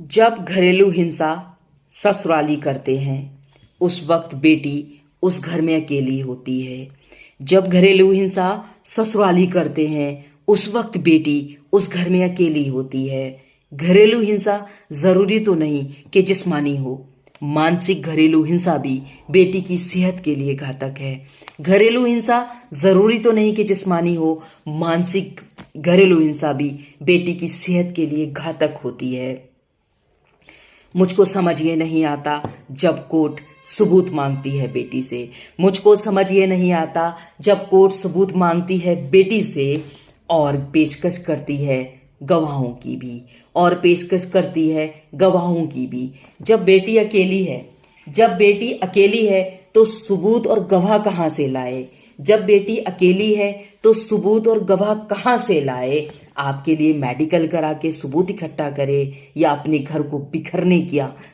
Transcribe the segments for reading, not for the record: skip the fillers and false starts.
जब घरेलू हिंसा ससुराली करते हैं उस वक्त बेटी उस घर में अकेली होती है। जब घरेलू हिंसा ससुराली करते हैं उस वक्त बेटी उस घर में अकेली होती है। घरेलू हिंसा जरूरी तो नहीं कि जिस्मानी हो, मानसिक घरेलू हिंसा भी बेटी की सेहत के लिए घातक है। घरेलू हिंसा जरूरी तो नहीं कि जिस्मानी हो, मानसिक घरेलू हिंसा भी बेटी की सेहत के लिए घातक होती है। मुझको समझ ये नहीं आता जब कोर्ट सबूत मांगती है बेटी से। मुझको समझ ये नहीं आता जब कोर्ट सबूत मांगती है बेटी से और पेशकश करती है गवाहों की भी, और पेशकश करती है गवाहों की भी। जब बेटी अकेली है तो सबूत और गवाह कहाँ से लाए? जब बेटी अकेली है तो सबूत और गवाह कहाँ से लाए? आपके लिए मेडिकल करा के सबूत इकट्ठा करे, या अपने घर को बिखरने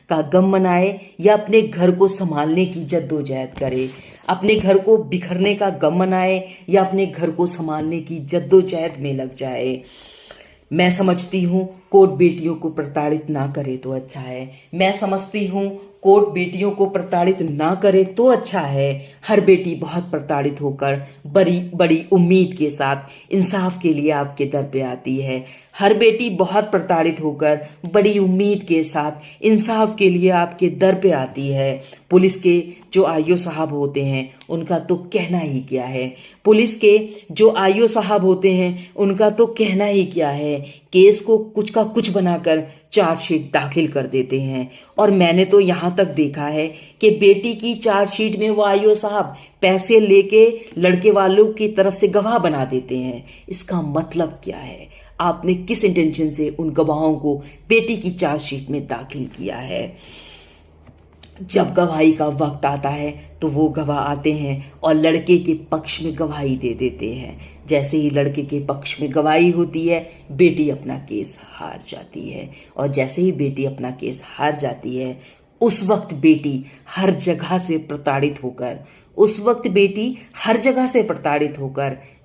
का गम मनाए, या अपने घर को संभालने की जद्दोजहद करे? अपने घर को बिखरने का गम मनाए या अपने घर को संभालने की जद्दोजहद में लग जाए? मैं समझती हूँ कोर्ट बेटियों को प्रताड़ित ना करे तो अच्छा है। मैं समझती हूँ कोर्ट बेटियों को प्रताड़ित ना करे तो अच्छा है। हर बेटी बहुत प्रताड़ित होकर बड़ी बड़ी उम्मीद के साथ इंसाफ के लिए आपके दर पे आती है। हर बेटी बहुत प्रताड़ित होकर बड़ी उम्मीद के साथ इंसाफ के लिए आपके दर पे आती है। पुलिस के जो आईओ साहब होते हैं उनका तो कहना ही क्या है। पुलिस के जो आईओ साहब होते हैं उनका तो कहना ही क्या है। केस को कुछ का कुछ बनाकर चार्जशीट दाखिल कर देते हैं। और मैंने तो यहाँ तक देखा है कि बेटी की चार्जशीट में वो आईओ साहब पैसे लेके लड़के वालों की तरफ से गवाह बना देते हैं। इसका मतलब क्या है? आपने किस इंटेंशन से उन गवाहों को बेटी की चार्जशीट में दाखिल किया है? जब गवाही का वक्त आता है तो वो गवाह आते हैं और लड़के के पक्ष में गवाही दे देते हैं। जैसे ही लड़के के पक्ष में गवाही होती है बेटी अपना केस हार जाती है, और जैसे ही बेटी अपना केस हार जाती है उस वक्त बेटी हर जगह से प्रताड़ित होकर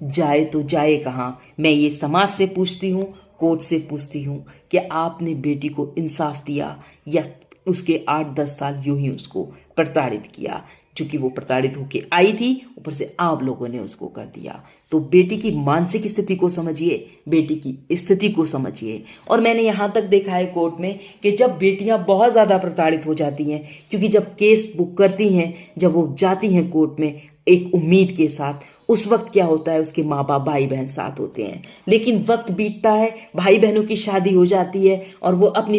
जाए तो जाए कहाँ? मैं ये समाज से पूछती हूँ, कोर्ट से पूछती हूँ कि आपने बेटी को इंसाफ दिया या उसके 8-10 साल यूं ही उसको प्रताड़ित किया? क्योंकि वो प्रताड़ित होके आई थी, ऊपर से आप लोगों ने उसको कर दिया। तो बेटी की मानसिक स्थिति को समझिए, बेटी की स्थिति को समझिए। और मैंने यहाँ तक देखा है कोर्ट में कि जब बेटियां बहुत ज़्यादा प्रताड़ित हो जाती हैं, क्योंकि जब केस बुक करती हैं, जब वो जाती हैं कोर्ट में एक उम्मीद के साथ, उस वक्त क्या होता है, उसके माँ बाप भाई बहन साथ होते हैं। लेकिन वक्त बीतता है, भाई बहनों की शादी हो जाती है और वो अपनी